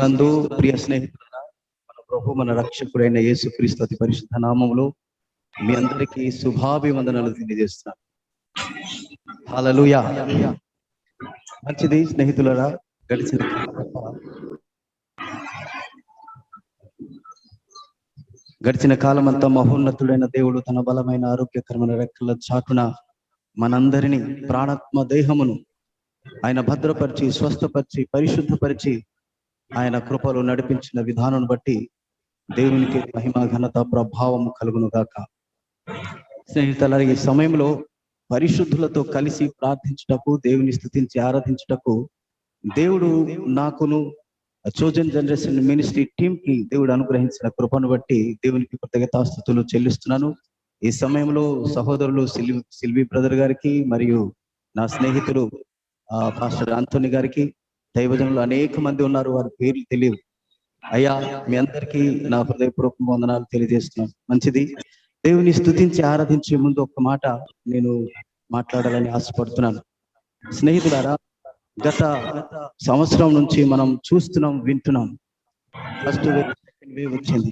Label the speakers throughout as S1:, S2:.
S1: యేసునందు ప్రియ స్నేహితులారా, మన ప్రభు మన రక్షకుడైన యేసుక్రీస్తు అతి పరిశుద్ధ నామములో మీ అందరికీ శుభాభివందనాలు తెలియజేస్తున్నాను. హల్లెలూయా. మంచిది స్నేహితులారా, గడిచిన కాలమంతా మహోన్నతుడైన దేవుడు తన బలమైన ఆరోగ్యకరమైన రెక్కల చాటున మనందరినీ ప్రాణాత్మ దేహమును ఆయన భద్రపరిచి, స్వస్థపరిచి, పరిశుద్ధపరిచి ఆయన కృపలో నడిపించిన విధానం బట్టి దేవునికి మహిమ, ఘనత, ప్రభావం కలుగును గాక. స్నేహితులారా, ఈ సమయంలో పరిశుద్ధులతో కలిసి ప్రార్థించుటకు, దేవుని స్తుతించి ఆరాధించుటకు దేవుడు నాకును చోజన్ జనరేషన్ మినిస్ట్రీ టీమ్ కి దేవుడు అనుగ్రహించిన కృపను బట్టి దేవునికి కృతజ్ఞతాస్తుతులు చెల్లిస్తున్నాను. ఈ సమయంలో సహోదరులు సిల్వి బ్రదర్ గారికి మరియు నా స్నేహితుడు పాస్టర్ ఆంటోనీ గారికి, దైవజనులు అనేక మంది ఉన్నారు, వారి పేర్లు తెలియవు. అయ్యా, మీ అందరికీ నా హృదయపూర్వక వందనాలు తెలియజేస్తున్నాను. మంచిది, దేవుని స్తుతించి ఆరాధించే ముందు ఒక్క మాట నేను మాట్లాడాలని ఆశపడుతున్నాను. స్నేహితులారా, గత సంవత్సరం నుంచి మనం చూస్తున్నాం, వింటున్నాం. ఫస్ట్ వేవ్, సెకండ్ వేవ్ వచ్చింది.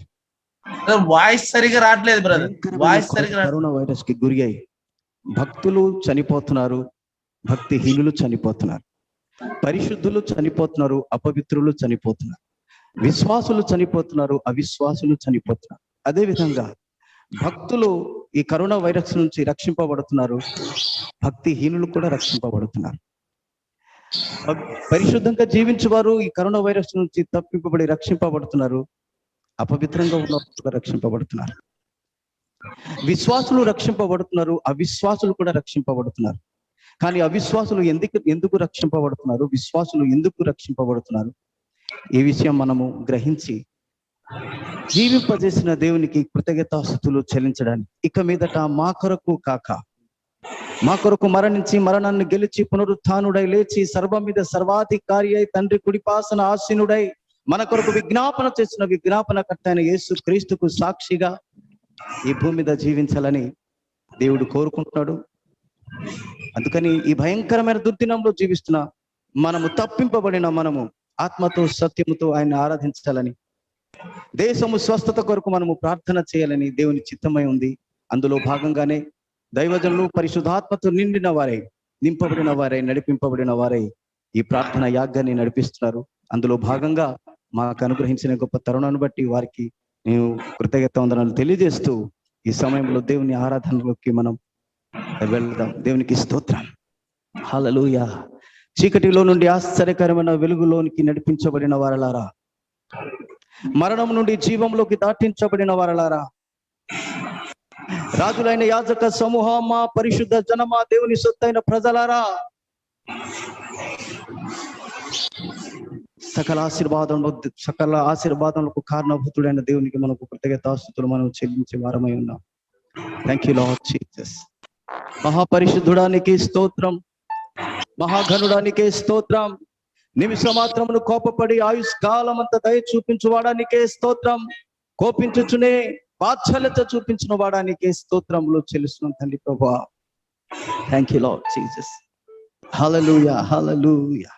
S2: వాయిస్ సరిగా రావట్లేదు బ్రదర్. వాయిస్ సరిగా
S1: కరోనా వైరస్ కి గురి అయి భక్తులు చనిపోతున్నారు, భక్తిహీనులు చనిపోతున్నారు, పరిశుద్ధులు చనిపోతున్నారు, అపవిత్రులు చనిపోతున్నారు, విశ్వాసులు చనిపోతున్నారు, అవిశ్వాసులు చనిపోతున్నారు. అదేవిధంగా భక్తులు ఈ కరోనా వైరస్ నుంచి రక్షింపబడుతున్నారు, భక్తిహీనులు కూడా రక్షింపబడుతున్నారు. పరిశుద్ధంగా జీవించేవారు ఈ కరోనా వైరస్ నుంచి తప్పింపబడి రక్షింపబడుతున్నారు, అపవిత్రంగా ఉన్న రక్షింపబడుతున్నారు. విశ్వాసులు రక్షింపబడుతున్నారు, అవిశ్వాసులు కూడా రక్షింపబడుతున్నారు. కానీ అవిశ్వాసులు ఎందుకు రక్షింపబడుతున్నారు, విశ్వాసులు ఎందుకు రక్షింపబడుతున్నారు, ఈ విషయం మనము గ్రహించి జీవింపజేసిన దేవునికి కృతజ్ఞతాస్తుతులు చెల్లించడానికి, ఇక మీదట మా కొరకు కాక, మా కొరకు మరణించి మరణాన్ని గెలిచి పునరుత్థానుడై లేచి సర్వం మీద సర్వాధికారి అయి తండ్రి కుడిపాసన ఆసీనుడై మన కొరకు విజ్ఞాపన చేసిన విజ్ఞాపనకర్త అయిన యేసు క్రీస్తుకు సాక్షిగా ఈ భూమి మీద జీవించాలని దేవుడు కోరుకుంటున్నాడు. అందుకని ఈ భయంకరమైన దుర్దినంలో జీవిస్తున్న మనము, తప్పింపబడిన మనము ఆత్మతో సత్యముతో ఆయన ఆరాధించాలని, దేశము స్వస్థత కొరకు మనము ప్రార్థన చేయాలని దేవుని చిత్తమై ఉంది. అందులో భాగంగానే దైవజనులు పరిశుద్ధాత్మతో నిండిన వారై, నింపబడిన వారై, నడిపింపబడిన వారై ఈ ప్రార్థన యాగాన్ని నడిపిస్తున్నారు. అందులో భాగంగా మాకు అనుగ్రహించిన గొప్ప తరుణాన్ని బట్టి వారికి నేను కృతజ్ఞతావందనాలు తెలియజేస్తూ ఈ సమయంలో దేవుని ఆరాధనలోకి మనం వెళ్దాం. దేవునికి స్తోత్రం. హల్లెలూయా. చీకటిలో నుండి ఆశ్చర్యకరమైన వెలుగులోనికి నడిపించబడిన వారలారా, మరణం నుండి జీవంలోకి దాటించబడిన వారలారా, రాజులైన యాజక సమూహమా, పరిశుద్ధ జనమా, దేవుని సొత్తైన ప్రజలారా, సకల ఆశీర్వాదములకు కారణభూతుడైన దేవునికి మనకు కృతజ్ఞతాస్తుతులు మనం చెల్లించే వారమై ఉన్నాం. Thank you Lord Jesus. మహాపరిశుద్ధుడానికి స్తోత్రం, మహాఘనుడానికే స్తోత్రం, నిమిష మాత్రమును కోపపడి ఆయుష్కాలం అంతా దయ చూపించువాడానికే స్తోత్రం, కోపించుచునే వాత్సల్యత చూపించిన వాడానికే స్తోత్రములు చెల్లిస్తున్నాం తండ్రి ప్రభువా. Thank you Lord Jesus. Hallelujah, hallelujah.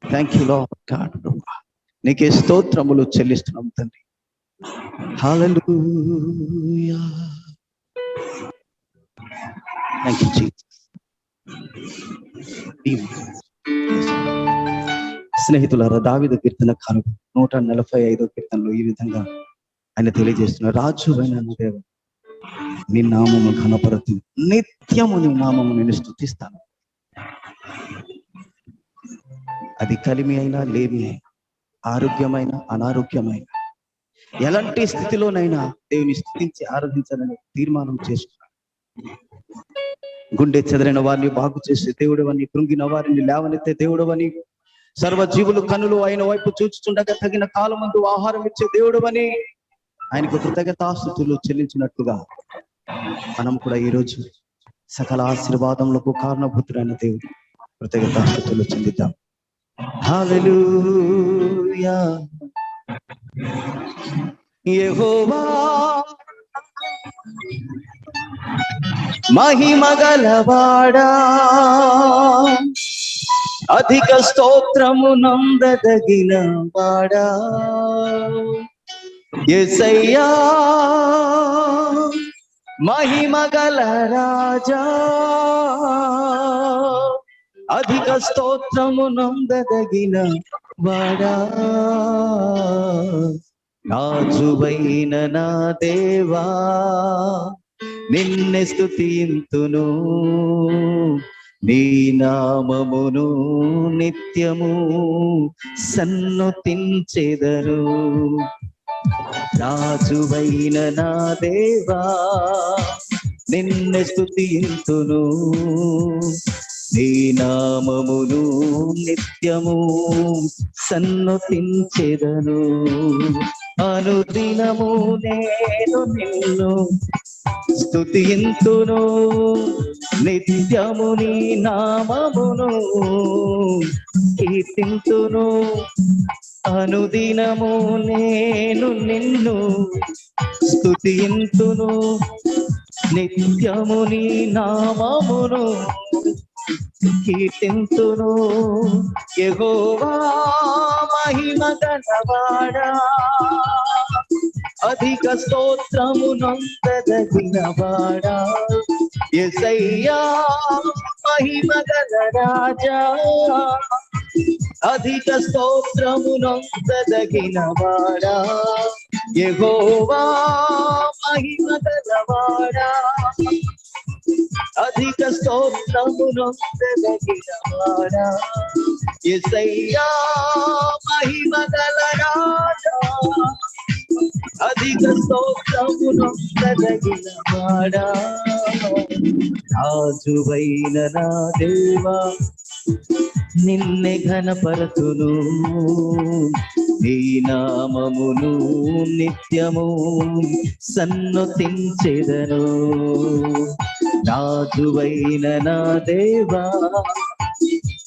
S1: Thank you Lord God ప్రభువా, నీకే స్తోత్రములు చెల్లిస్తున్నాం తండ్రి. హల్లెలూయా. Thank you Jesus. స్నేహితులారా, దావీదు కీర్తనకారుడు 145వ కీర్తనలో ఈ విధంగా ఆయన తెలియజేస్తున్నారు. రాజు అయిన దేవ, నీ నామము ఘనపరచు, నిత్యము నీ నామము నేను స్తుతిస్తాను. అది కలిమి అయినా లేమి అయినా, ఆరోగ్యమైన అనారోగ్యమైన, ఎలాంటి స్థితిలోనైనా దేవుని స్తుతించి ఆరాధించాలని తీర్మానం చేసుకున్నాను. గుండె చెదరైన వారిని బాగు చేసే దేవుడవని, కృంగిన వారిని లేవనెత్తే దేవుడవని, సర్వజీవులు కనులు ఆయన వైపు చూచుచుండగా తగిన కాలమందు ఆహారం ఇచ్చే దేవుడవని ఆయనకు కృతజ్ఞతాస్తుతులు చెల్లించినట్లుగా మనం కూడా ఈరోజు సకల ఆశీర్వాదములకు కారణభూతుడైన దేవుడు కృతజ్ఞతాస్తుతులు చెల్లిద్దాం. హల్లెలూయా. యెహోవా మహిమ గలవాడా, అధిక స్తోత్రము నందదగిన వాడా యేసయ్యా, మహిమగల రాజా, అధిక స్తోత్రము నందదగిన వాడా, రాజువైన నా దేవా నిన్నే స్తుతింతును, నీ నామమును నిత్యము సన్నుతించెదను. రాజువైన నా దేవా నిన్నే స్తుతింతును, నీ నామమును నిత్యము సన్నుతించెదను. అనుదినము నేను నిన్ను స్తుతింతును, నిత్యము నీ నామమును కీర్తింతును. అనుదినము నేను నిన్ను స్తుతింతును, నిత్యము నీ నామమును కీర్తింతును. యెహోవా మహిమగలవాడా, అధిక స్తోత్రము నందదగిన వాడా, యేసయ్యా మహిమగల రాజా, అధిక స్తోత్రము నందదగిన వాడా, యెహోవా మహిమగల వాడా, అధిక స్తోత్రము నందదగిన వాడా, యేసయ్యా మహిమగల రాజా, అధిక స్తోత్రము నందదగిన వాడా, రాజువైన నా దేవా నిన్నే ఘనపరతును, నీ నామమును నిత్యము సన్నుతించెదను. రాజువైన నా దేవా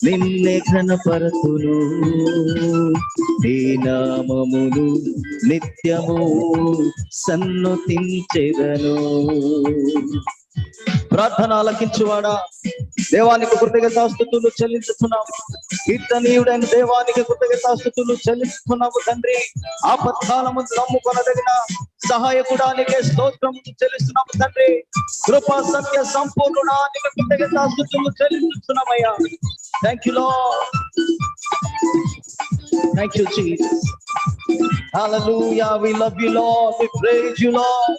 S1: నిన్నే ఘనపరతును, నీ నామమును నిత్యము సన్నుతించెదను. ప్రార్థన ఆలకించువాడా, దేవానికి కృతజ్ఞతాస్తుతులు చెల్లించుతున్నాము. కీర్తనీయుడైన దేవానికి కృతజ్ఞతాస్తుతులు చెల్లించుతున్నాము తండ్రి. ఆపత్కాలము నమ్ముకొనదగిన సహాయకుడానికి స్తోత్రం చెల్లిస్తున్నాము తండ్రి. కృపా సత్య సంపూర్ణానికి కృతజ్ఞతాస్తుతులు చెల్లించుతున్నామయ్యా. Thank you Lord, thank you Jesus. Hallelujah, we love you Lord, we praise you Lord.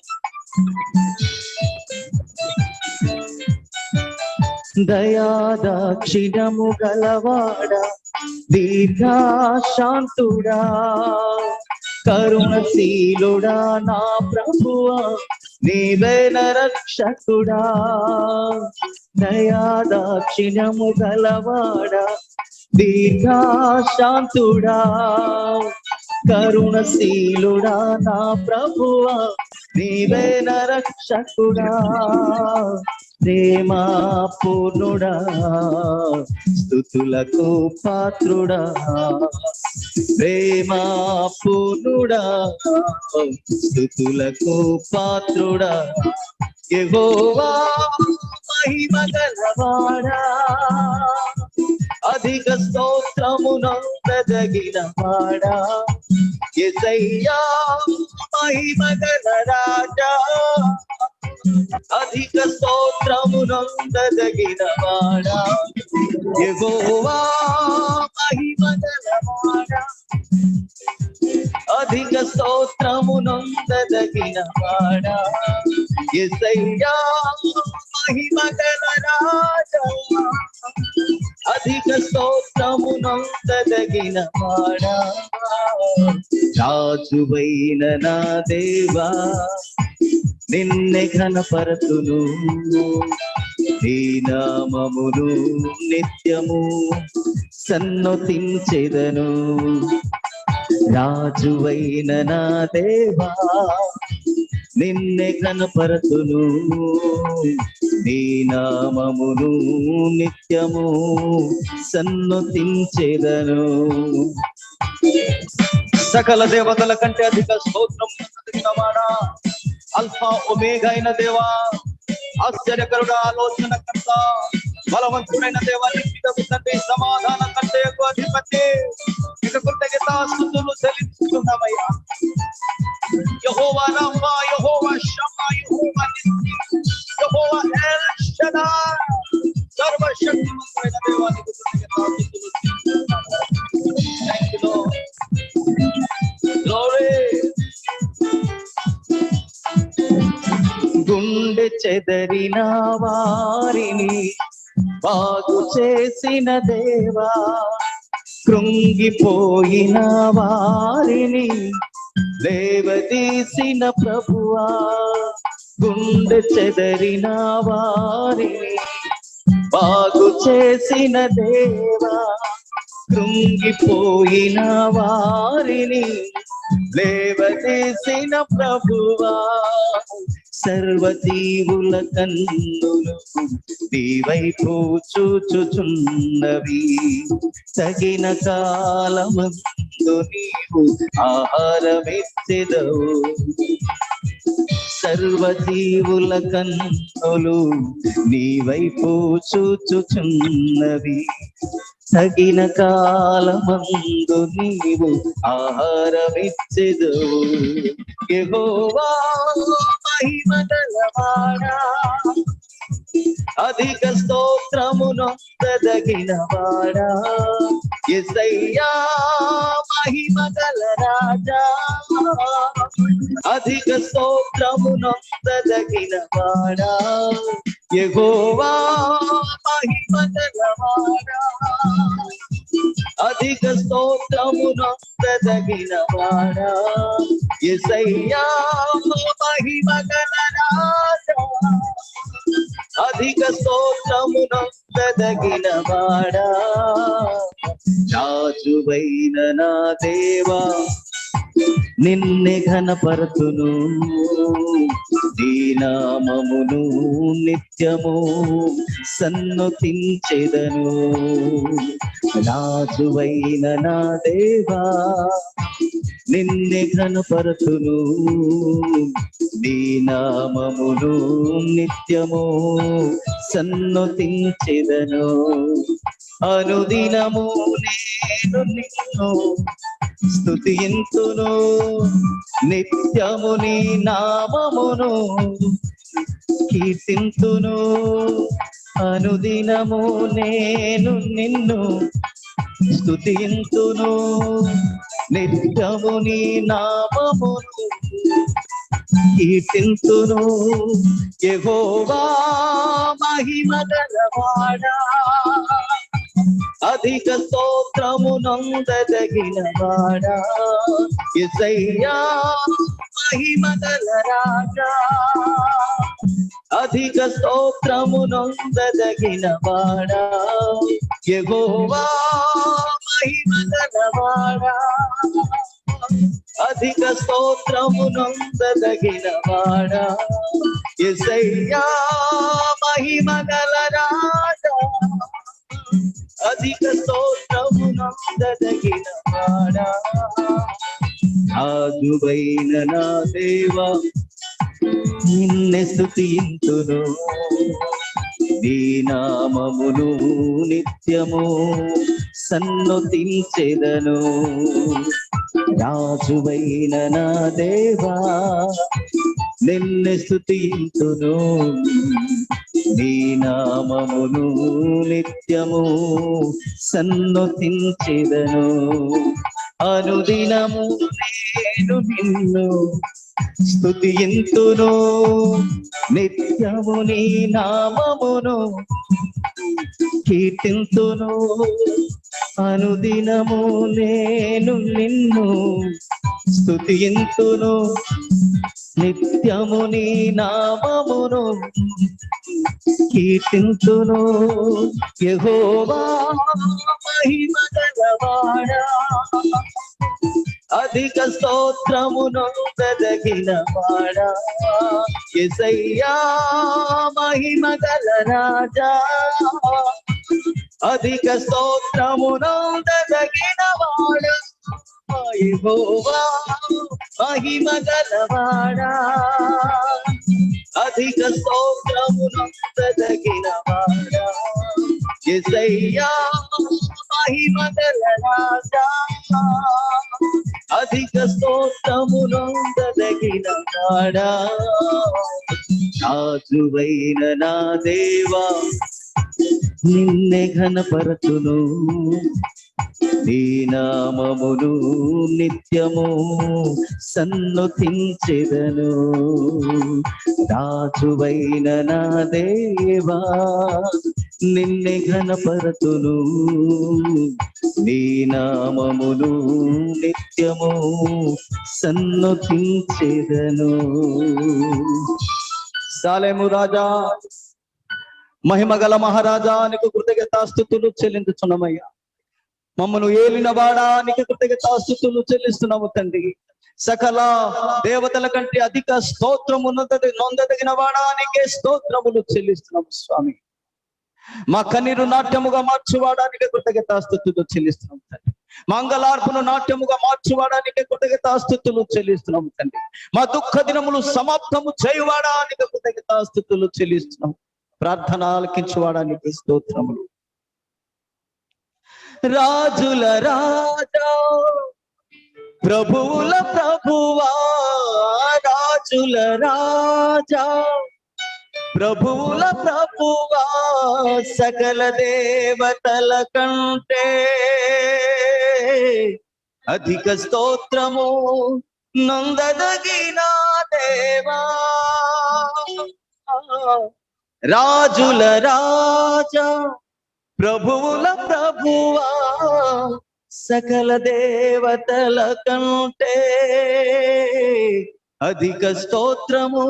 S1: దయాదాక్షిణము గలవాడా, దీర్ఘశాంతుడా, కరుణశీలుడా నా ప్రభువా, నీవేన రక్షకుడా. దయాదాక్షిణము గలవాడా, దీర్ఘశాంతుడా, కరుణశీలుడా నా ప్రభువా, నీవేన రక్షకుడా. ప్రేమా పూర్ణుడా, స్తుతులకు పాత్రుడా, ప్రేమా పూర్ణుడా, స్తుతులకు పాత్రుడా, యెహోవా మహిమగలవాడా, అధిక స్తోత్రము నందదగిన వాడా, యేసయ్యా మహిమగల రాజా, అధిక స్తోత్రము నందదగిన వాడా, యెహోవా మహిమగల వాడా, అధిక స్తోత్రము నందదగిన వాడా, యేసయ్యా మహిమగల రాజా, అధిక స్తోత్రము నందదగిన వాడా. రాజువైన నా దేవా నిన్నే ఘనపరతును, నీ నామమును నిత్యము సన్నుతించెదను. రాజువైన నా దేవా నిన్నే ఘనపరతును, నీ నామమును నిత్యము సన్నుతించెదను. సకల దేవతల కంటే అధిక స్తోత్రం వాడా, అల్ఫా ఒమేగా అయిన దేవా, ఆశ్చర్యకరుడా, ఆలోచనకర్త, బలవంతుడైన దేవాన్ని తండ్రి, సమాధానం కంటే ఎక్కువ అధిపతి, ఇక కృతజ్ఞతాస్తుతులు చెల్లిస్తున్నామయ్యా. యెహోవా రఫా, యెహోవా షమ్మా, యెహోవా నిస్సి, యెహోవా ఎల్ షడాయ్, సర్వశక్తిమంతుడైన దేవానికి కృతజ్ఞతాస్తుతులు చెల్లిస్తున్నాము. Thank you Lord. గ్లోరీ. గుండె చెదరిన వారిని బాగు చేసిన దేవా, కృంగిపోయిన వారిని లేవదీసిన ప్రభువా, గుండె చెదరిన వారిని బాగు చేసిన దేవా, కృంగిపోయిన వారిని లేవదీసిన ప్రభువా, సర్వజీవుల కన్నులు నీవైపు చూచుచున్నవి, తగిన కాలమందు నీవు ఆహారమిచ్చెదవు. సర్వజీవుల కన్నులు నీవైపు చూచుచున్నవి, తగిన కాలమందు నీవు ఆహారమిచ్చెదవు. యెహోవా మహిమ గలవాడా, అధిక స్తోత్రమునొందదగిన వాడా, యేసయ్యా మహిమ గల రాజా, అధిక స్తోత్రమునొందదగిన వాడా, యెహోవా మహిమ గలవాడా, అధిక స్తోత్రమునొందదగిన వాడా, యేసయ్యా మహిమ గల రాజా, అధిక స్తోత్రమునొందదగిన వాడా, రాజువైన నా దేవా నిన్నే ఘనపరతును, నీ నామమును నిత్యము సన్నుతించెదను. రాజువైన నా దేవా నిన్నే ఘనపరతును, నీ నామమును నిత్యము సన్నుతించెదను. అనుదినము నేను నిన్ను స్తుతింతును, నిత్యము నీ నామమును కీర్తింతును. అనుదినము నేను నిన్ను స్తుతింతును, నిత్యము నీ నామమును కీర్తింతును. యెహోవా మహిమ గలవాడా, అధిక స్తోత్రమునొందదగిన వాడా, యేసయ్యా మహిమ గల రాజా, అధిక స్తోత్రమునొందదగిన వాడా, యెహోవా మహిమ గలవాడా, అధిక స్తోత్రమునొందదగిన వాడా, యేసయ్యా మహిమ గల రాజా, అధిక స్తోత్రమునొందదగిన వాడా, రాజువైన నా దేవా నిన్నే స్తుతింతును, నీ నామమును నిత్యము సన్నుతించెదను. రాజువైన నా దేవా నిన్నే స్తుతింతును, నీ నామమును నిత్యము సన్నుతించెదను. అనుదినము నేను నిన్ను స్తుతింతును, నిత్యము నీ నామమును కీర్తింతును. అనుదినము నేను నిన్ను స్తుతింతును, నిత్యము నీ నామమును కీర్తింతును. యెహోవా మహిమ గలవాడా, అధిక స్తోత్రమునొందదగిన వాడా, యేసయ్యా మహిమ గల రాజా, అధిక స్తోత్రమునొందదగిన వాడా, యెహోవా మహిమ గలవాడా, అధిక స్తోత్రమునొందదగిన వాడా, యేసయ్యా మహిమగల రాజా, అధిక స్తోత్రమునందదగిన వాడా, రాజువైన నా దేవా నిన్నే ఘనపరతును, నీ నామమును నిత్యము సన్నుతించెదను. రాజువైన నా దేవా నిన్నే ఘనపరతును, నీ నామమును నిత్యము సన్నుతించెదను. సాలెము రాజా, మహిమగల మహారాజా, నీకు కృతజ్ఞతాస్తుతులు చెల్లించుచున్నామయ్యా. మమ్మను ఏలిన వాడా, నీకు కృతజ్ఞతాస్తుతులు చెల్లిస్తున్నాము తండ్రి. సకల దేవతల కంటే అధిక స్తోత్రము నొందదగిన వాడా, నీకే స్తోత్రములు చెల్లిస్తున్నాము స్వామి. మా కన్నీరు నాట్యముగా మార్చువాడానికి కృతజ్ఞతాస్తుతులు చెల్లిస్తున్నాము తండ్రి. మంగళార్పును నాట్యముగా మార్చువాడానికి కృతజ్ఞతాస్తుతులు చెల్లిస్తున్నాము తండ్రి. మా దుఃఖ దినములు సమాప్తము చేయువాడానికి కృతజ్ఞతాస్తుతులు చెల్లిస్తున్నాము. ప్రార్థన ఆలకించువాడానికి స్తోత్రములు. రాజుల రాజా, ప్రభువుల ప్రభువా, రాజుల రాజా, ప్రభువుల ప్రభువా, సకల దేవతల కంటే అధిక స్తోత్రము నొందదగిన దేవా, రాజుల రాజా, ప్రభువుల ప్రభువా, సకల దేవతల కంటే అధిక స్తోత్రము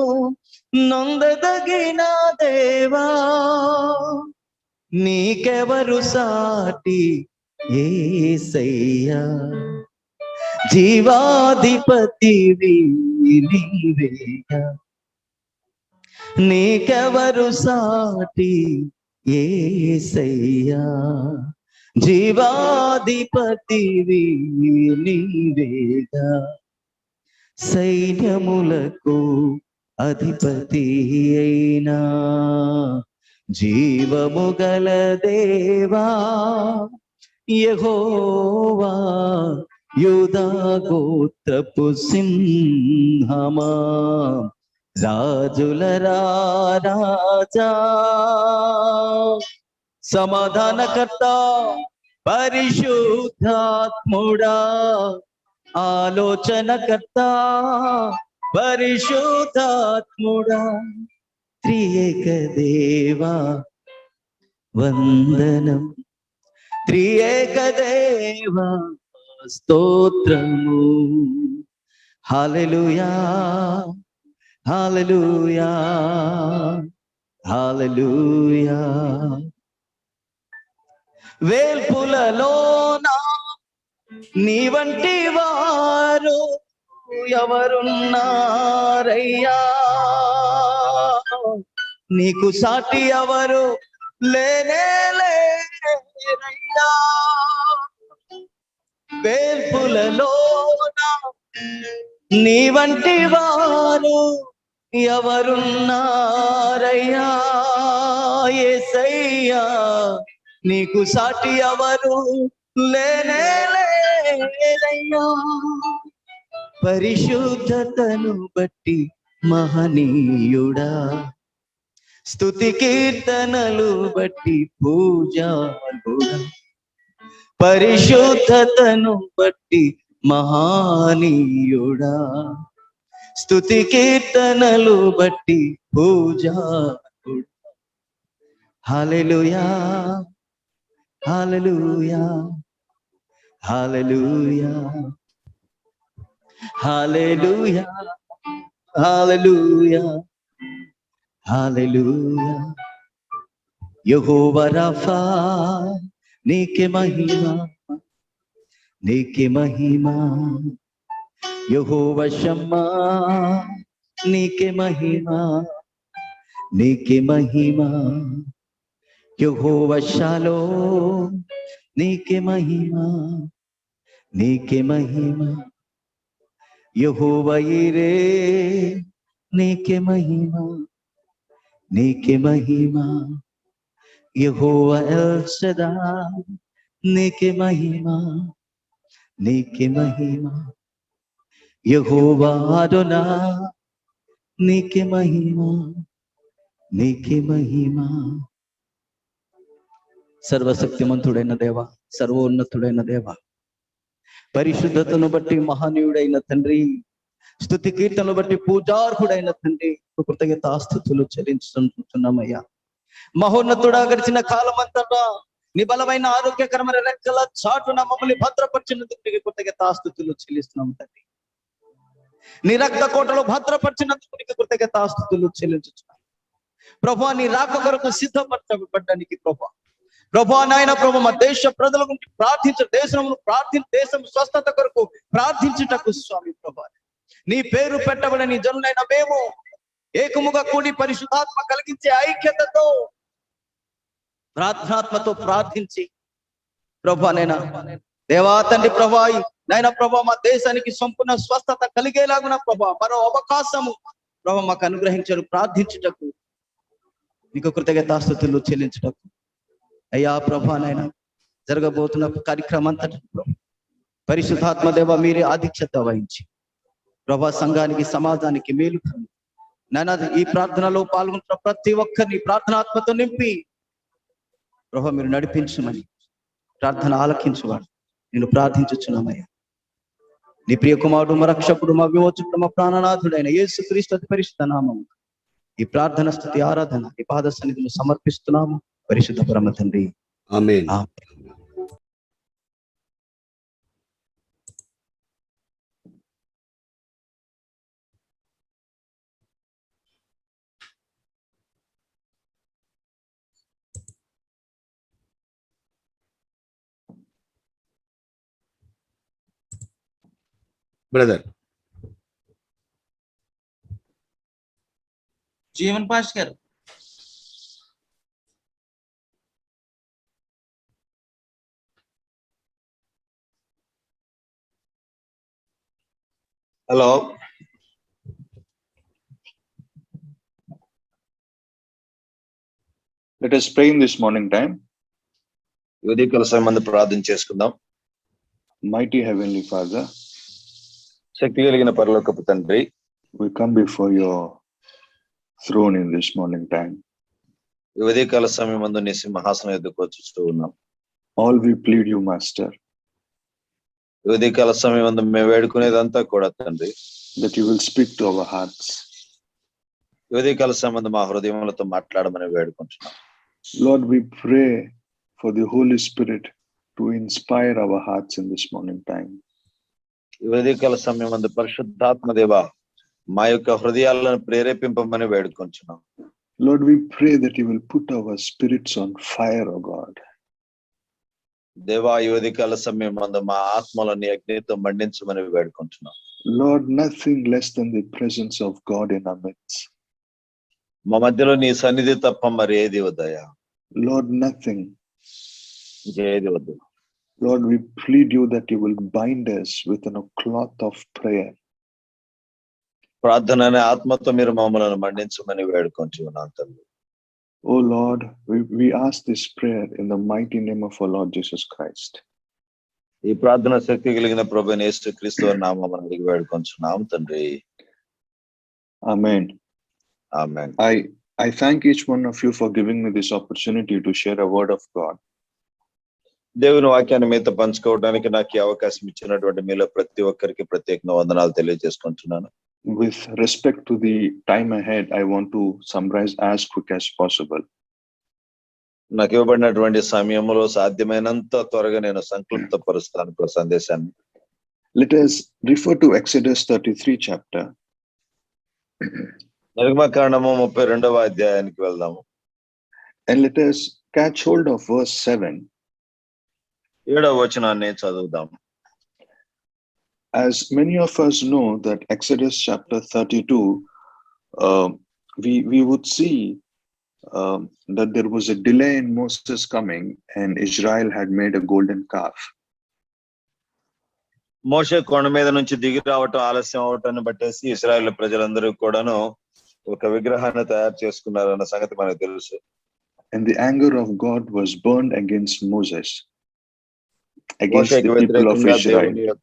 S1: నొందదగిన దేవా, నీకెవరు సాటి యేసయ్యా, జీవాధిపతివి నీవేగా, నీకెవరు సాటి యేసయ్యా, జీవాధిపతివి నీవేగా, సైన్యములకు అధిపతి అయినా జీవము గల దేవా, యెహోవా యూదా గోత్రపు సింహమా, రాజుల రాజా, సమాధానకర్త పరిశుద్ధాత్ముడా, ఆలోచనకర్త పరిశుద్ధాత్ముడా, త్రియేక దేవా వందనం, త్రియేక దేవా స్తోత్రము. హల్లెలూయా, హల్లెలూయా, హల్లెలూయా. వేల్పులలోనా నీ వంటి వారు ఎవరున్నారయ్యా, నీకు సాటి ఎవరు లేనే లేరయ్యా. వేల్పులలోనా నీ వంటి వారు ఎవరున్నారయ్యా, యేసయ్యా నీకు సాటి ఎవరు లేనే లేరయ్యా. పరిశుద్ధతను బట్టి మహనీయుడా, స్తుతి కీర్తనలు బట్టి పూజారుడా, పరిశుద్ధతను బట్టి మహనీయుడా, స్తుతి కీర్తనలు బట్టి పూజారుడా. హల్లెలూయా, హల్లెలూయా, హల్లెలూయా, హల్లెలూయా, హల్లెలూయా, హల్లెలూయా. యెహోవా రఫా నీకే మహిమ, నీకే మహిమ. యెహోవా షమ్మా నీకే మహిమ, నీకే మహిమ. యెహోవా షాలోమ్ నీకే మహిమ, నీకే మహిమ. యెహోవా యీరే నీకే మహిమ, నీకే మహిమ. యెహోవా ఎల్ షదాయ్, నీకే మహిమ, నీకే మహిమ. యెహోవా అదోనాయ్, నీకే మహిమ, నీకే మహిమ. సర్వశక్తిమంతుడైన దేవ, సర్వోన్నతుడైన దేవ, పరిశుద్ధతను బట్టి మహనీయుడైన తండ్రి, స్తుతి కీర్తనను బట్టి పూజార్హుడైన తండ్రి, కృతజ్ఞతాస్తుతులు చెల్లించుకుంటున్నామయ్యా. మహోన్నతుడా, గడిచిన కాలం అంతటా నీ బలమైన ఆరోగ్యకరమైన రెక్కల చాటున మమ్మల్ని భద్రపరిచినందుకు కృతజ్ఞతాస్తుతులు చెల్లిస్తున్నాం తండ్రి. నీ రక్త కోటలో భద్రపరిచినందుకు నీకు కృతజ్ఞతాస్తుతులు చెల్లించుతున్నాం ప్రభా. నీ రాక కొరకు సిద్ధపరచబడ్డానికి ప్రభా నాయన ప్రభు, మా దేశ ప్రజల గురించి దేశం స్వస్థత కొరకు ప్రార్థించుటకు స్వామి ప్రభా, నీ పేరు పెట్టబడని జనులైన మేము ఏకముగా కూడి పరిశుద్ధాత్మ కలిగించే ఐక్యతతో ప్రార్థనాత్మతో ప్రార్థించి ప్రభా నైనా దేవా తండ్రి ప్రభా, నైనా ప్రభా మా దేశానికి సంపూర్ణ స్వస్థత కలిగేలాగున ప్రభా మరో అవకాశము ప్రభా మాకు అనుగ్రహించారు ప్రార్థించుటకు, నీకు కృతజ్ఞతాస్తుతులు చెల్లించుటకు. అయ్యా ప్రభా నైనా జరగబోతున్న కార్యక్రమం అంతటి పరిశుద్ధాత్మ దేవ మీరే ఆధిక్యత వహించి ప్రభా సంఘానికి సమాజానికి మేలు నాయన ఈ ప్రార్థనలో పాల్గొంటున్న ప్రతి ఒక్కరిని ప్రార్థనాత్మతో నింపి ప్రభా మీరు నడిపించమని ప్రార్థన ఆలకించువాడు నేను ప్రార్థించుచున్నామయ్యా. నీ ప్రియ కుమారుడు మా రక్షకుడు మా విమోచకుడు మా ప్రాణనాథుడైన యేసుక్రీస్తు అతి పరిశుద్ధ నామము ఈ ప్రార్థన స్తుతి ఆరాధన ఈ పాద సన్నిధిలో సమర్పిస్తున్నాము పరిశుద్ధ పరమ తండ్రి,
S3: ఆమేన్. బ్రదర్
S2: జీవన్ పాష్ గారు.
S4: Hello, let us pray in this morning time.
S5: ఉదయకాల సమయం ప్రార్థన చేసుకుందాం.
S4: Mighty Heavenly Father,
S5: శక్తి కలిగిన పరలోకపు తండ్రి,
S4: we come before your throne in this morning time.
S5: ఉదయకాల సమయం నీ సింహాసనం ఎదుర్కొ చూస్తూ ఉన్నాం.
S4: All we plead you, Master,
S5: ఉదయకాల సమయం మేము వేడుకునేదంతా కూడా తండ్రి,
S4: that you will speak to our hearts.
S5: ఉదయకాల సమయం మా హృదయములతో మాట్లాడమని వేడుకుంటున్నాం.
S4: Lord, we pray for the Holy Spirit to inspire our hearts in this morning time.
S5: ఉదయకాల సమయం పరిశుద్ధాత్మ దేవ మా యొక్క హృదయాలను ప్రేరేపింపమని వేడుకుంటున్నాం.
S4: Lord, we pray that you will put our spirits on fire, O God.
S5: దేవా ఈ ఉదయకాల సమయం మా ఆత్మలని అగ్నితో మండించమని వేడుకుంటున్నాం.
S4: Lord, nothing less than the presence of God in our midst.
S5: మా మధ్యలో నీ సన్నిధి తప్ప మరి ఏది వద్దయా.
S4: Lord, nothing.
S5: ఏది వద్దు.
S4: Lord, we plead you that you will bind us within a cloth of prayer.
S5: ప్రార్థన అనే ఆత్మతో మీరు మమ్మల్ని మండించమని వేడుకుంటున్నాం తండ్రి.
S4: Oh Lord, we ask this prayer in the mighty name of our Lord Jesus Christ.
S5: ఈ ప్రార్థన శక్తి కలిగిన ప్రభువైన యేసుక్రీస్తు వారి నామమున అడిగి వేడుకొంచున్నాం తండ్రి.
S4: Amen.
S5: Amen.
S4: I thank each one of you for giving me this opportunity to share a word of God.
S5: దేవుని వాక్యాన్ని మీతో పంచుకోవడానికి నాకు ఈ అవకాశం ఇచ్చినటువంటి మీలో ప్రతి ఒక్కరికి ప్రత్యేకంగా వందనాలు తెలియజేసుకుంటున్నాను.
S4: With respect to the time ahead, I want to summarize as quick as possible.
S5: నాకు ఇవ్వబడినటువంటి సమయంలో సాధ్యమైనంత త్వరగా నేను సంక్లుప్తపరుస్తాను సందేశాన్ని.
S4: Let us refer to Exodus 33 chapter.
S5: నిర్గమకాండము 32వ అధ్యాయానికి వెళ్దాము.
S4: And let us catch hold of verse 7.
S5: 7వ వచనాన్ని చదువుదాం.
S4: As many of us know that Exodus chapter 32, we would see that there was a delay in Moses coming and Israel had made a golden calf.
S5: మోషే కొండ మీద నుంచి దిగి రావటం ఆలస్యం అవటాన్ని బట్టేసి ఇశ్రాయేలు ప్రజలందరూ కూడాను ఒక విగ్రహాన్ని తయారు చేసుకున్నారన్న సంగతి మనకు తెలుసు.
S4: And the anger of God was burned against Moses, against
S5: మోషేకి
S4: the people of
S5: వ్యతిరేకంగా
S4: Israel.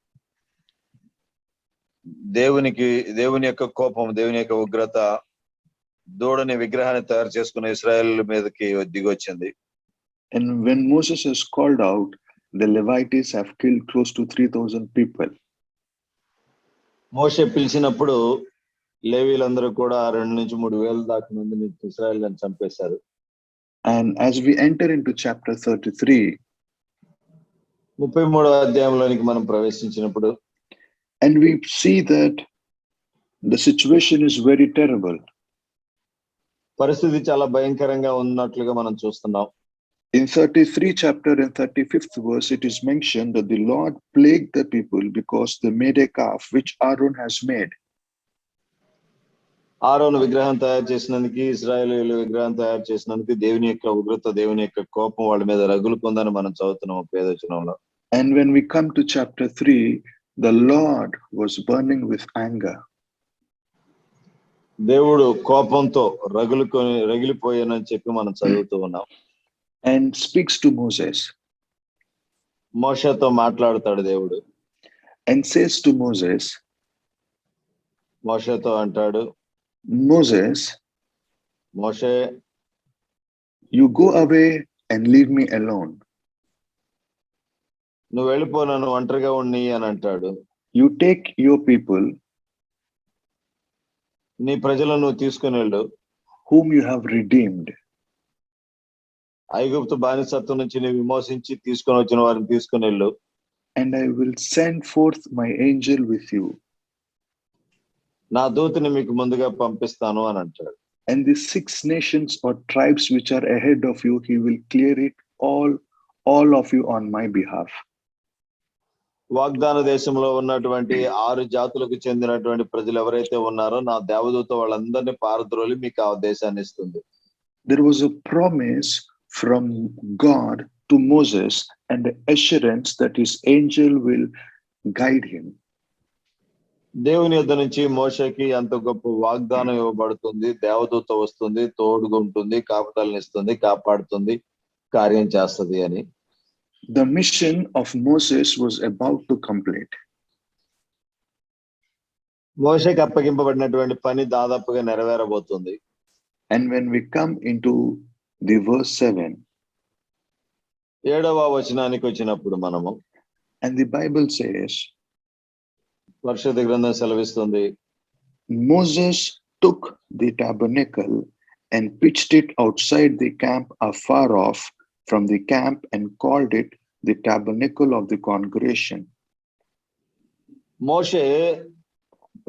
S5: దేవుని యొక్క కోపం, దేవుని యొక్క ఉగ్రత దూడని విగ్రహాన్ని తయారు చేసుకున్న ఇశ్రాయేల్ మీదకి దిగొచ్చింది.
S4: And when Moses is called out, the Levites have killed close to 3,000 people.
S5: మోషే పిలిచినప్పుడు లేవీలందరూ కూడా 2 నుంచి 3 వేల దాకా మందిని ఇశ్రాయేల్ని చంపేశారు.
S4: And as we enter into chapter 33,
S5: 33వ అధ్యాయంలోనికి మనం ప్రవేశించినప్పుడు
S4: and we see that the situation is very terrible.
S5: పరిస్థితి చాలా భయంకరంగా ఉన్నట్లుగా మనం చూస్తున్నాం.
S4: In 33 chapter and 35th verse, it is mentioned that the Lord plagued the people because they made a calf which Aaron has made.
S5: ఆరోను విగ్రహం తయారు చేసినందుకు, ఇశ్రాయేలీయుల విగ్రహం తయారు చేసినందుకు దేవుని యొక్క ఉగ్రత, దేవుని యొక్క కోపం వాళ్ళ మీద రగులుకుందని మనం చదువుతున్నాం 5వ వచనంలో.
S4: And when we come to chapter 3, the Lord was burning with anger.
S5: దేవుడు కోపంతో రగిలిపోయానని చెప్పి మనం చదువుతూ ఉన్నాం.
S4: And speaks to Moses.
S5: మోషేతో మాట్లాడతాడు దేవుడు.
S4: And says to Moses,
S5: మోషేతో అంటాడు,
S4: Moses,
S5: Moshe
S4: you go away and leave me alone.
S5: నువ్వు వెళ్ళిపో, నన్ను ఒంటరిగా ఉన్ని అని అంటాడు.
S4: You take your people,
S5: నీ ప్రజలను నువ్వు తీసుకుని వెళ్ళు,
S4: whom you have redeemed,
S5: ఐగుప్తు బానిసత్వం నుంచి నువ్వు విమోచించి తీసుకొని వచ్చిన వారిని తీసుకుని వెళ్ళు,
S4: and I will send forth my angel with you.
S5: నా దూతని మీకు ముందుగా పంపిస్తాను అని అంటాడు.
S4: And the 6 nations or tribes which are ahead of you, he will clear it all of you on my behalf.
S5: వాగ్దాన దేశంలో ఉన్నటువంటి 6 జాతులకు చెందినటువంటి ప్రజలు ఎవరైతే ఉన్నారో నా దేవదూత వాళ్ళందరినీ పారద్రోలి మీకు ఆ దేశాన్ని ఇస్తుంది.
S4: There was a promise from God to Moses and the assurance that his angel will guide him.
S5: దేవుని యొద్ద నుంచి మోషేకి అంత గొప్ప వాగ్దానం ఇవ్వబడుతుంది. దేవదూత వస్తుంది, తోడుగా ఉంటుంది, కాపుదలను ఇస్తుంది, కాపాడుతుంది, కార్యం చేస్తుంది అని.
S4: The mission of Moses was about to complete.
S5: మోషేకి అప్పగింపబడినటువంటి పని దాదాపుగా నెరవేరబోతుంది.
S4: And when we come into the verse 7,
S5: 7వ వచనానికి వచ్చినప్పుడు మనము,
S4: and the Bible says,
S5: పరిశుద్ధ గ్రంథం సెలవిస్తుంది,
S4: Moses took the tabernacle and pitched it outside the camp afar off from the camp and called it the tabernacle of the congregation.
S5: మోషే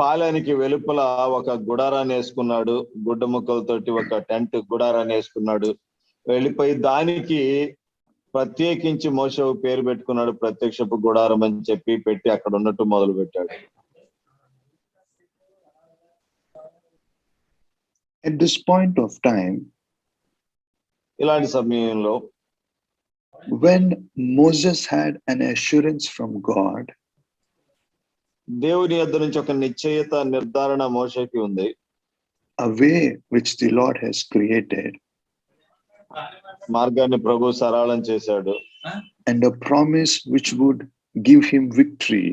S5: పాలెనికి వెలుపల ఒక గుడారాన్ని వేసుకున్నాడు, గుడ్డ ముక్కలతోటి ఒక టెంట్ గుడారాన్ని వేసుకున్నాడు. వెళ్ళిపోయి దానికి ప్రత్యేకించి మోషే పేరు పెట్టుకున్నాడు, ప్రత్యక్షపు గుడారం అని చెప్పి పెట్టి అక్కడ ఉన్నట్టు మొదలు పెట్టాడు.
S4: At this point of time,
S5: ఇలాంటి సమయంలో
S4: when Moses had an assurance from God,
S5: దేవుని యొద్ద నుంచి ఒక నిశ్చయత, నిర్ధారణ మోషేకి ఉంది.
S4: a way which the Lord has created,
S5: మార్గాన్ని ప్రభు సరళం చేశాడు.
S4: and a promise which would give him victory.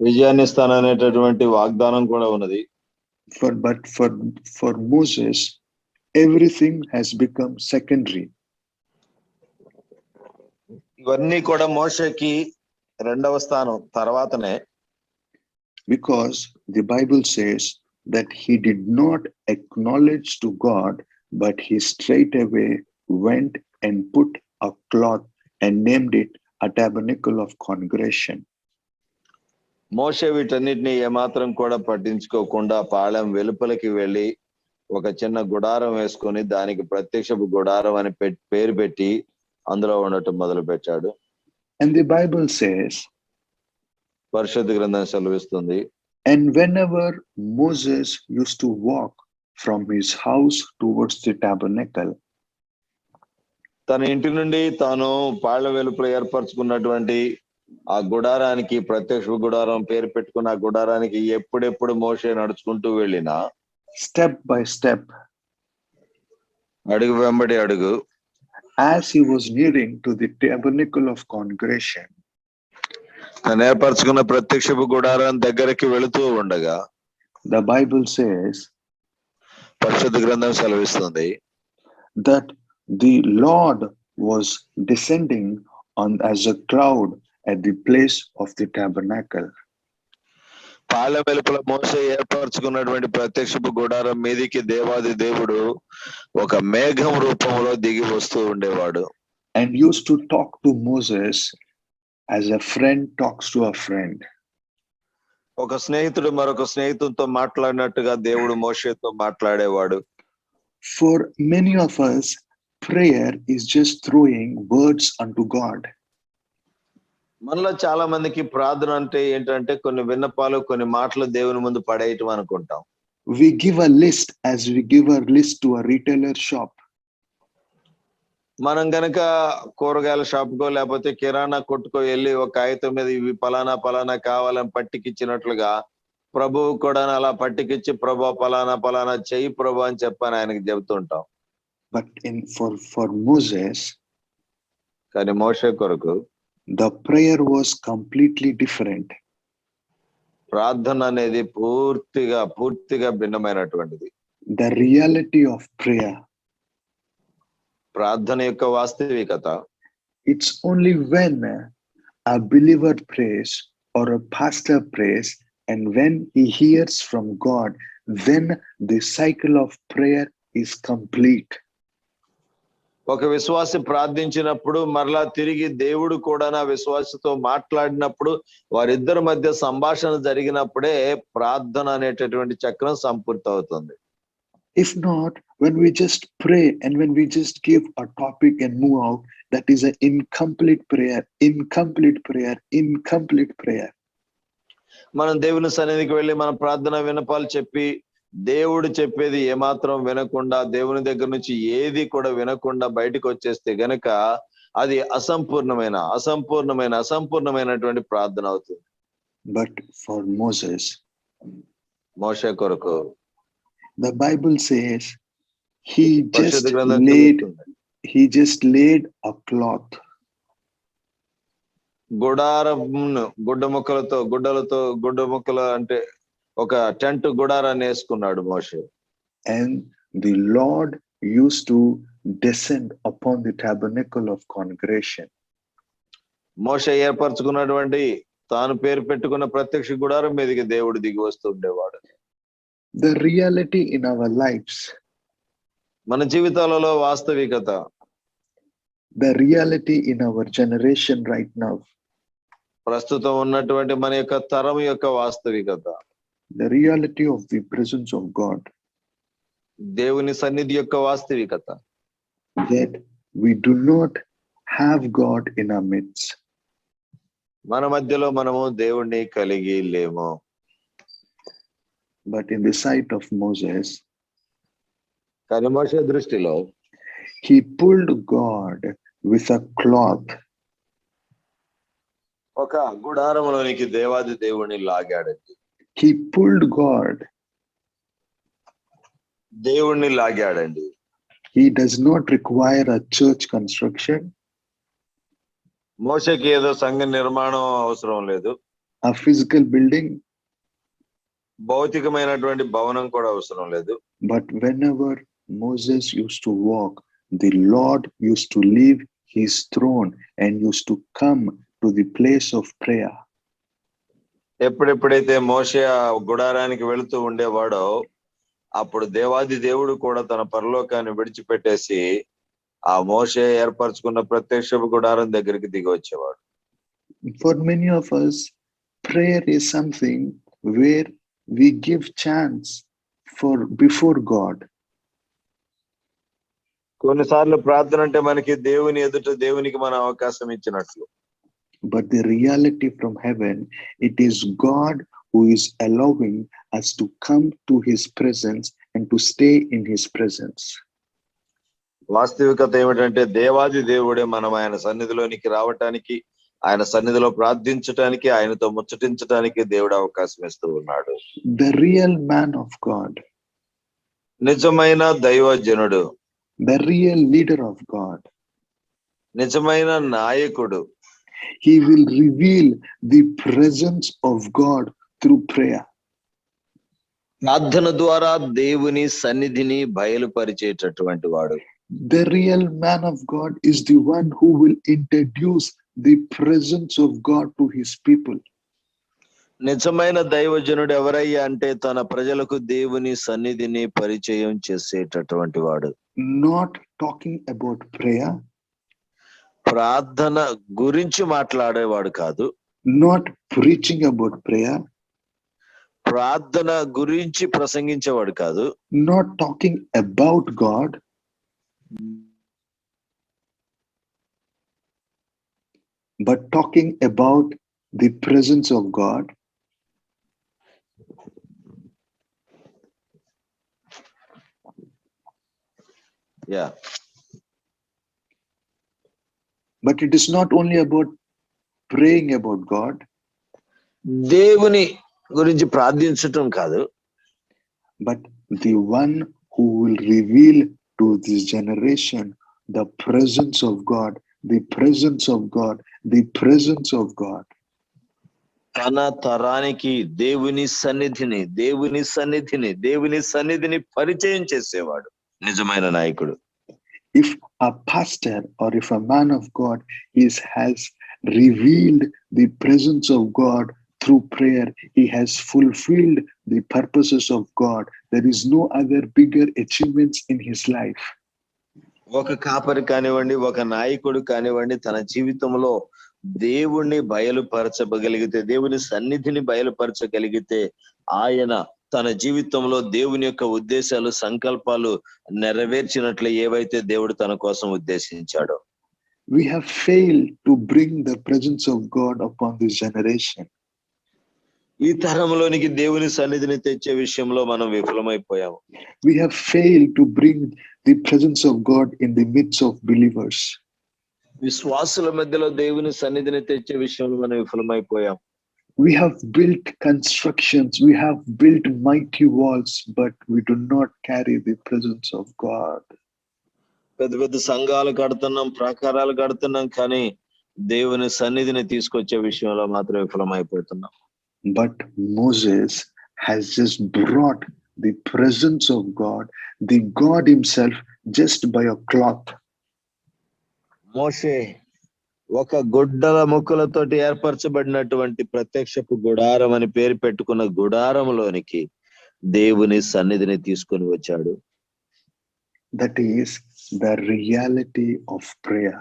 S5: విజయాన్ని ఇస్తాననేటటువంటి వాగ్దానం కూడా ఉన్నది.
S4: But for Moses, everything has become secondary.
S5: ఇవన్నీ కూడా మోషేకి 2వ స్థానం తర్వాతనే.
S4: Because the Bible says that he did not acknowledge to God, but he straightaway went and put a cloth and named it a tabernacle of congregation.
S5: మోషే వీటన్నిటిని ఏమాత్రం కూడా పట్టించుకోకుండా పాళెం వెలుపలికి వెళ్ళి ఒక చిన్న గుడారం వేసుకొని దానికి ప్రత్యక్షపు గుడారం అని పేరు పెట్టి అందులో ఉండటం మొదలు పెట్టాడు.
S4: And the Bible says,
S5: పరిశుద్ధ గ్రంథం సెలవిస్తుంది,
S4: and whenever Moses used to walk from his house towards the tabernacle,
S5: తన ఇంటి నుండి తాను పాళెం వెలుపల ఏర్పరచుకున్నటువంటి ఆ గుడారానికి, ప్రత్యక్ష గుడారం పేరు పెట్టుకున్న ఆ గుడారానికి ఎప్పుడెప్పుడు మోషే నడుచుకుంటూ వెళ్ళినా
S4: step by step,
S5: అడుగు వెంబడి అడుగు.
S4: As he was nearing to the tabernacle of congregation,
S5: తను ఏర్పరచుకున్న ప్రత్యక్షపు గుడారం దగ్గరికి వెళుతూ ఉండగా
S4: the Bible says
S5: పరిశుద్ధ గ్రంథం సెలవిస్తుంది
S4: that the Lord was descending on as a cloud at the place of the tabernacle.
S5: Palem వెలుపల మోసే ఏర్పరచుకున్నటువంటి ప్రత్యక్షపు గుడారం మీదికి దేవాది దేవుడు ఒక మేఘం రూపంలో దిగి వస్తూ ఉండేవాడు.
S4: And used to talk to Moses as a friend talks to a friend.
S5: ఒక స్నేహితుడు మరొక స్నేహితుడితో మాట్లాడినట్టుగా దేవుడు మోషేతో మాట్లాడేవాడు.
S4: For many of us, prayer is just throwing words unto God.
S5: మనలో చాలా మందికి ప్రార్థన అంటే ఏంటంటే కొన్ని విన్నపాలు, కొన్ని మాటలు దేవుని ముందు పడేయటం అనుకుంటాం.
S4: We give a list as we give a list to a retailer shop.
S5: మనం గనక కూరగాయల షాప్కో లేకపోతే కిరాణా కొట్టుకో వెళ్ళి ఒక కాగితం మీద ఇవి పలానా పలానా కావాలని పట్టికిచ్చినట్లుగా ప్రభువు కూడా అలా పట్టికిచ్చి ప్రభు పలానా పలానా చెయ్యి ప్రభు అని చెప్పని ఆయనకి చెబుతుంటాం.
S4: But for Moses,
S5: కానీ మోషే కొరకు
S4: the prayer was completely different.
S5: ప్రార్థన అనేది పూర్తిగా భిన్నమైనటువంటిది.
S4: The reality of prayer,
S5: ప్రార్థన యొక్క వాస్తవికత,
S4: it's only when a believer prays or a pastor prays, and when he hears from God, then the cycle of prayer is complete.
S5: ఒక విశ్వాసి ప్రార్థించినప్పుడు మరలా తిరిగి దేవుడు కూడా నా విశ్వాసతో మాట్లాడినప్పుడు వారిద్దరి మధ్య సంభాషణ జరిగినప్పుడే ప్రార్థన అనేటటువంటి చక్రం సంపూర్తి అవుతుంది.
S4: If not, when we just pray and when we just give a topic and move out, that is an incomplete prayer, incomplete prayer, incomplete prayer.
S5: మనం దేవుని సన్నిధికి వెళ్ళి మన ప్రార్థన విన్నపాలు చెప్పి దేవుడు చెప్పేది ఏమాత్రం వినకుండా దేవుని దగ్గర నుంచి ఏది కూడా వినకుండా బయటకు వచ్చేస్తే గనక అది అసంపూర్ణమైనటువంటి ప్రార్థన అవుతుంది.
S4: But for Moses,
S5: మోషే కొరకు
S4: the Bible says he
S5: పరిశుద్ధ గ్రంథం
S4: just laid a cloth.
S5: గుడ్డ ముక్కలు అంటే ఒక టెంట్ గుడారాన్ని వేసుకున్నాడు మోషే.
S4: And the Lord used to descend upon the tabernacle of congregation.
S5: మోషే ఏర్పరచుకున్నటువంటి తాను పేరు పెట్టుకున్న ప్రత్యక్ష గుడారం మీదకి దేవుడు దిగి వస్తూ ఉండేవాడు.
S4: The reality in our lives,
S5: మన జీవితాలలో వాస్తవికత,
S4: the reality in our generation right now,
S5: ప్రస్తుతం ఉన్నటువంటి మన యొక్క తరం యొక్క వాస్తవికత,
S4: the reality of the presence of God,
S5: దేవుని సన్నిధి యొక్క వాస్తవికత,
S4: that we do not have God in our midst.
S5: మన మధ్యలో మనము దేవుణ్ణి కలిగి లేము.
S4: But in the sight of Moses,
S5: కానీ మోషే దృష్టిలో
S4: he pulled God with a cloth.
S5: ఒక గుడారంలోనికి దేవాది దేవుణ్ణి లాగాడండి.
S4: He pulled God.
S5: దేవుణ్ణి లాగాడండి.
S4: He does not require a church construction,
S5: మోషేకి ఏదో సంఘ నిర్మాణం అవసరం లేదు,
S4: a physical building,
S5: భౌతికమైనటువంటి భవనం కూడా అవసరం లేదు.
S4: but whenever Moses used to walk, the Lord used to leave his throne and used to come to the place of prayer.
S5: ఎప్పుడెప్పుడైతే మోషే ఆ గుడారానికి వెళుతూ ఉండేవాడో అప్పుడు దేవాది దేవుడు కూడా తన పరలోకాన్ని విడిచిపెట్టేసి ఆ మోషే ఏర్పరచుకున్న ప్రత్యక్షపు గుడారం దగ్గరికి దిగి వచ్చేవాడు.
S4: For many of us, prayer is something where we give chance for before God.
S5: కొన్నిసార్లు ప్రార్థన అంటే మనకి దేవుని ఎదుట దేవునికి మన అవకాశం ఇచ్చినట్లు.
S4: But the reality from heaven, it is God who is allowing us to come to his presence and to stay in his presence.
S5: వాస్తవికత ఏమిటంటే దేవాది దేవుడే మనం ఆయన సన్నిధిలోనికి రావటానికి, ఆయన సన్నిధిలో ప్రార్థించటానికి, ఆయనతో ముచ్చటించటానికి దేవుడు అవకాశం ఇస్తూ ఉన్నాడు.
S4: The real man of God,
S5: నిజమైన దైవజనుడు,
S4: the real leader of God,
S5: నిజమైన నాయకుడు
S4: he will reveal the presence of God through prayer.
S5: ప్రార్థన ద్వారా దేవుని సన్నిధిని బయలుపరిచేటటువంటి వాడు.
S4: The real man of God is the one who will introduce the presence of God to his people.
S5: నిజమైన దైవజనుడు ఎవరయ్యా అంటే తన ప్రజలకు దేవుని సన్నిధిని పరిచయం చేసేటటువంటి వాడు.
S4: Not talking about prayer,
S5: ప్రార్థన గురించి మాట్లాడేవాడు కాదు,
S4: not preaching about prayer,
S5: ప్రార్థన గురించి ప్రసంగించేవాడు కాదు,
S4: not talking about God, but talking about the presence of God.
S5: Yeah
S4: But it is not only about praying about God,
S5: దేవుని గురించి ప్రార్థించటం కాదు,
S4: but the one who will reveal to this generation the presence of God, the presence of God, the presence of God.
S5: తన తరానికి దేవుని సన్నిధిని దేవుని సన్నిధిని దేవుని సన్నిధిని పరిచయం చేసేవాడు నిజమైన నాయకుడు.
S4: If a pastor or if a man of God has revealed the presence of God through prayer, he has fulfilled the purposes of God. There is no other bigger achievements in his life.
S5: ఒక కాపరి కానివ్వండి, ఒక నాయకుడు కానివ్వండి, తన జీవితంలో దేవుణ్ణి బయలుపరచగలిగితే, దేవుని సన్నిధిని బయలుపరచగలిగితే ఆయన తన జీవితంలో దేవుని యొక్క ఉద్దేశాలు సంకల్పాలు నెరవేర్చినట్లు ఏవైతే దేవుడు తన కోసం ఉద్దేశించాడో.
S4: We have failed to bring the presence of God upon this generation.
S5: ఈ తరంలోనికి దేవుని సన్నిధిని తెచ్చే విషయంలో మనం విఫలమైపోయాము.
S4: We have failed to bring the presence of God in the midst of believers.
S5: విశ్వాసుల మధ్యలో దేవుని సన్నిధిని తెచ్చే విషయంలో మనం విఫలమైపోయాం.
S4: We have built constructions, we have built mighty walls, but we do not carry the presence of God.
S5: పెద్ద పెద్ద సంఘాలు కడుతున్నాం, ప్రాకారాలు కడుతున్నాం, కానీ దేవుని సన్నిధిని తీసుకొచ్చే విషయంలో మాత్రం విఫలమైపోతున్నాం.
S4: But Moses has just brought the presence of God, the God himself, just by a cloth.
S5: మోషే ఒక గుడ్డల ముక్కలతోటి ఏర్పరచబడినటువంటి ప్రత్యక్షపు గుడారం అని పేరు పెట్టుకున్న గుడారంలోనికి దేవుని సన్నిధిని తీసుకొని వచ్చాడు.
S4: That is the reality of prayer.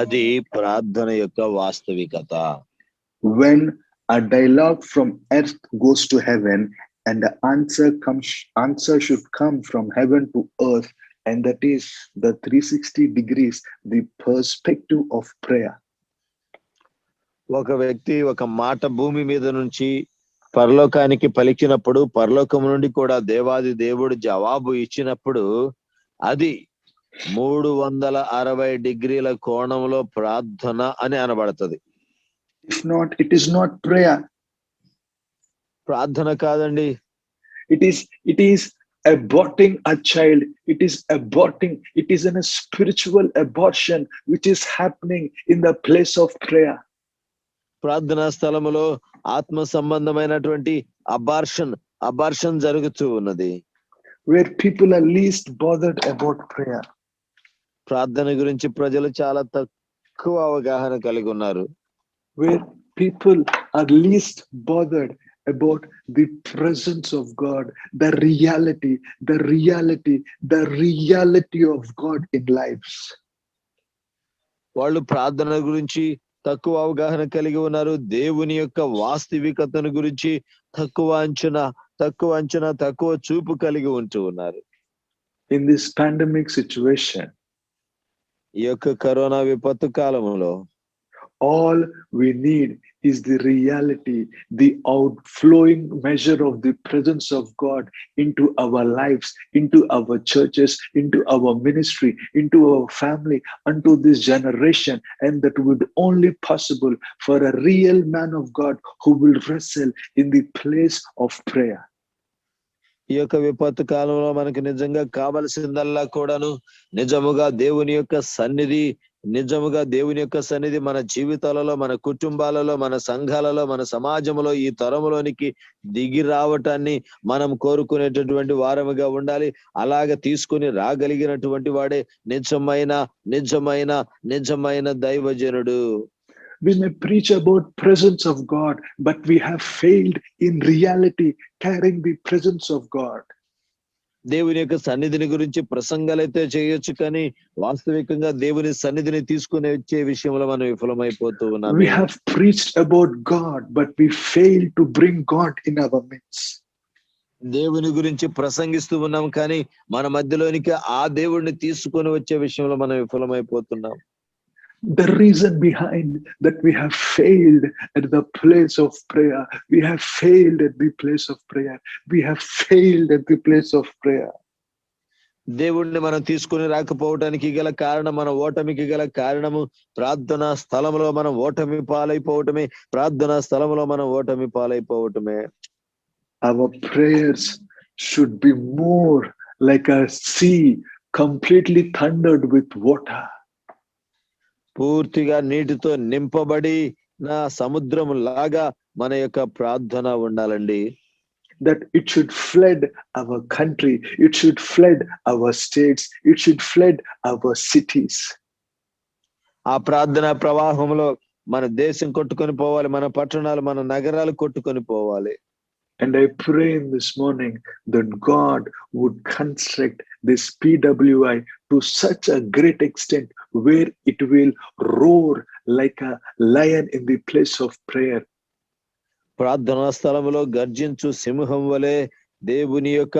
S5: అది ప్రార్థన యొక్క వాస్తవికత.
S4: When a dialogue from earth goes to heaven and the answer should come from heaven to earth, and that is the 360 degrees, the perspective of prayer.
S5: ఒక వ్యక్తి ఒక మాట భూమి మీద నుంచి పరలోకానికి పలికినప్పుడు, పరలోకం నుండి కూడా దేవాది దేవుడు జవాబు ఇచ్చినప్పుడు అది 360 డిగ్రీల కోణంలో ప్రార్థన అని అనబడుతుంది.
S4: If not, it is not prayer.
S5: ప్రార్థన కాదండి.
S4: It is aborting a child. It is a spiritual abortion which is happening in the place of prayer.
S5: ప్రార్థనా స్థలములో ఆత్మ సంబంధమైనటువంటి అబార్షన్ జరుగుతూ ఉన్నది.
S4: Where people are least bothered about prayer.
S5: ప్రార్థన గురించి ప్రజలు చాలా తక్కువ అవగాహన కలిగి ఉన్నారు.
S4: Where people are least bothered about the presence of God, the reality of God in lives.
S5: వాళ్ళు ప్రార్థన గురించి తక్కువ అవగాహన కలిగి ఉన్నారు. దేవుని యొక్క వాస్తవికతను గురించి తక్కువ అంచనా, తక్కువ చూపు కలిగి ఉంటూ ఉన్నారు.
S4: In this pandemic situation,
S5: ఈ యొక్క కరోనా విపత్తు కాలంలో
S4: all we need is the reality, the outflowing measure of the presence of God into our lives, into our churches, into our ministry, into our family, unto this generation. And that would only possible for a real man of God who will wrestle in the place of prayer.
S5: ఈ యొక్క విపత్తు కాలంలో మనకి నిజంగా కావలసిందల్లా కూడాను నిజముగా దేవుని యొక్క సన్నిధి, నిజముగా దేవుని యొక్క సన్నిధి మన జీవితాలలో, మన కుటుంబాలలో, మన సంఘాలలో, మన సమాజంలో ఈ తరములోనికి దిగి రావటాన్ని మనం కోరుకునేటటువంటి వారముగా ఉండాలి. అలాగ తీసుకుని రాగలిగినటువంటి వాడే నిజమైన నిజమైన నిజమైన దైవజనుడు.
S4: We may preach about presence of God, but we have failed in reality carrying the presence of God.
S5: దేవుని యొక్క సన్నిధిని గురించి ప్రసంగాలైతే చేయొచ్చు, కానీ వాస్తవికంగా దేవుని సన్నిధిని తీసుకుని వచ్చే విషయంలో మనం విఫలమైపోతూ ఉన్నాం.
S4: We have preached about God, but we failed to bring God in our midst.
S5: దేవుని గురించి ప్రసంగిస్తూ ఉన్నాం, కానీ మన మధ్యలోనికి ఆ దేవుడిని తీసుకొని వచ్చే విషయంలో మనం విఫలమైపోతున్నాం.
S4: The reason behind that we have failed at the place of prayer. We have failed at the place of prayer. We have failed at the place of prayer.
S5: దేవుణ్ణి మనం తీసుకుని రాకపోవటానికి గల కారణం, మన ఓటమికి గల కారణము ప్రార్థనా స్థలంలో మనం ఓటమి పాలైపోవటమే. ప్రార్థనా స్థలంలో మనం ఓటమి పాలైపోవటమే.
S4: Our prayers should be more like a sea completely thundered with water.
S5: పూర్తిగా నీటితో నింపబడి నా సముద్రం లాగా మన యొక్క ప్రార్థన ఉండాలండి.
S4: That it should flood our country, it should flood our states, it should flood our cities.
S5: ఆ ప్రార్థన ప్రవాహంలో మన దేశం కొట్టుకొని పోవాలి, మన పట్టణాలు, మన నగరాలు కొట్టుకొని పోవాలి.
S4: And I pray in this morning that God would construct this PWI to such a great extent where it will roar like a lion in the place of prayer.
S5: ప్రార్థనా స్థలంలో గర్జించు సింహం వలె దేవుని యొక్క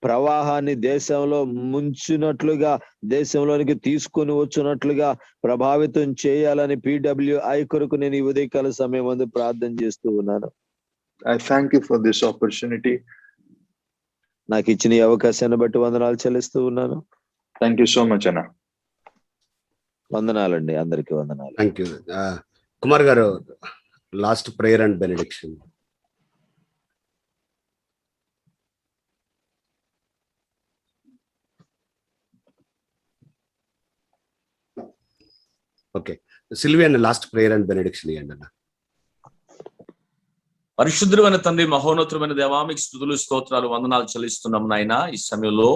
S5: ప్రవాహాన్ని దేశంలో ముంచినట్లుగా, దేశంలోనికి తీసుకొని వచ్చినట్లుగా ప్రభావితం చేయాలని PWI కొరకు నేను ఈ ఉదయకాల సమయం ముందు ప్రార్థన చేస్తూ ఉన్నాను.
S4: I thank you for this opportunity.
S5: నాకు ఇచ్చిన ఈ అవకాశాన్ని బట్టి వందనాలు చెల్లిస్తూ ఉన్నాను.
S4: Thank you so much, Anna.
S5: వందనాలండి, అందరికీ వందనాలు.
S3: Thank you. కుమార్ గారు, last prayer and benediction. Okay, సిల్వియన్ లాస్ట్ ప్రేయర్ అండ్ బెనెడిక్షన్ ఇవ్వండి అన్న.
S2: పరిశుద్ధమైన తండ్రి, మహోన్నతమైన దేవా, మీకు స్తుతులు స్తోత్రాలు వందనాలు చెల్లిస్తున్నాం నాయన. ఈ సమయంలో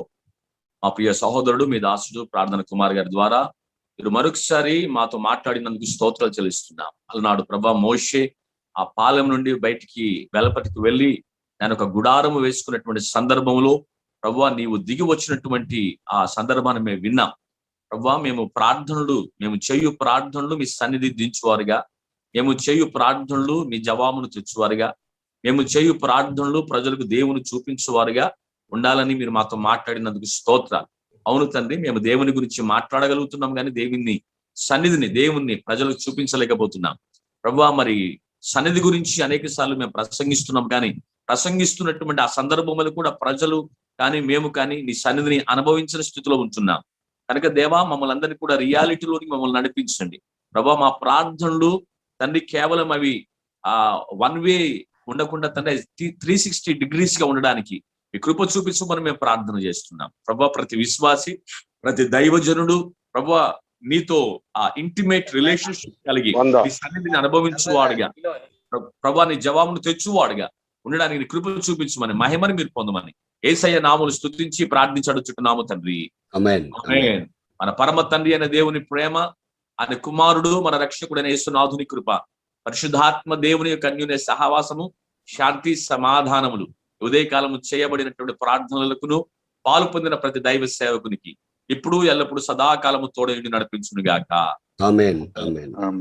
S2: మా ప్రియ సహోదరుడు, మీ దాసుడు ప్రార్థన కుమార్ గారి ద్వారా మీరు మరొకసారి మాతో మాట్లాడినందుకు స్తోత్రాలు చెల్లిస్తున్నాం. అలనాడు ప్రభా మోషే ఆ పాలెం నుండి బయటికి వెలపటికి వెళ్ళి నేను ఒక గుడారము వేసుకున్నటువంటి సందర్భంలో ప్రభా నీవు దిగి వచ్చినటువంటి ఆ సందర్భాన్ని మేము విన్నాం. ప్రభా మేము చేయు ప్రార్థనలు మీ సన్నిధి దించువారుగా, మేము చేయు ప్రార్థనలు మీ జవాబును తెచ్చువారుగా, మేము చేయు ప్రార్థనలు ప్రజలకు దేవుని చూపించువారుగా ఉండాలని మీరు మాతో మాట్లాడినందుకు స్తోత్రాలు. అవును తండ్రి, మేము దేవుని గురించి మాట్లాడగలుగుతున్నాం, కానీ దేవుణ్ణి ప్రజలకు చూపించలేకపోతున్నాం. ప్రభా మరి సన్నిధి గురించి అనేక సార్లు మేము ప్రసంగిస్తున్నాం, కానీ ప్రసంగిస్తున్నటువంటి ఆ సందర్భంలో కూడా ప్రజలు కానీ మేము కానీ నీ సన్నిధిని అనుభవించిన స్థితిలో ఉంటున్నాం. కనుక దేవా, మమ్మల్ని అందరినీ కూడా రియాలిటీలోకి మమ్మల్ని నడిపించండి. ప్రభా మా ప్రార్థనలు తండ్రి కేవలం అవి వన్ వే ఉండకుండా తండ్రి 360 degrees గా ఉండడానికి మీ కృప చూపించమని మేము ప్రార్థన చేస్తున్నాం. ప్రభా ప్రతి విశ్వాసి, ప్రతి దైవజనుడు ప్రభా మీతో ఆ ఇంటిమేట్ రిలేషన్షిప్ కలిగి మీ సన్నిధిని అనుభవించువాడుగా, ప్రభా నీ జవాబును తెచ్చువాడుగా ఉండడానికి నీ కృప చూపించమని, మహిమని మీరు పొందమని యేసయ్య నామములు స్తుతించి ప్రార్థించి అడుగుచున్నాము తండ్రి.
S3: ఆమేన్.
S2: ఆమేన్. మన పరమ తండ్రి అయిన దేవుని ప్రేమ, ఆయన కుమారుడు మన రక్షకుడైన యేసునాథుని కృప, పరిశుద్ధాత్మ దేవుని యొక్క అన్యోన్య సహవాసము, శాంతి సమాధానములు ఉదయకాలము చేయబడినటువంటి ప్రార్థనలకును పాలు పొందిన ప్రతి దైవ సేవకునికి ఇప్పుడు ఎల్లప్పుడు సదాకాలము తోడయుండి నడిపించును గాక.
S3: ఆమేన్. ఆమేన్.
S4: Amen.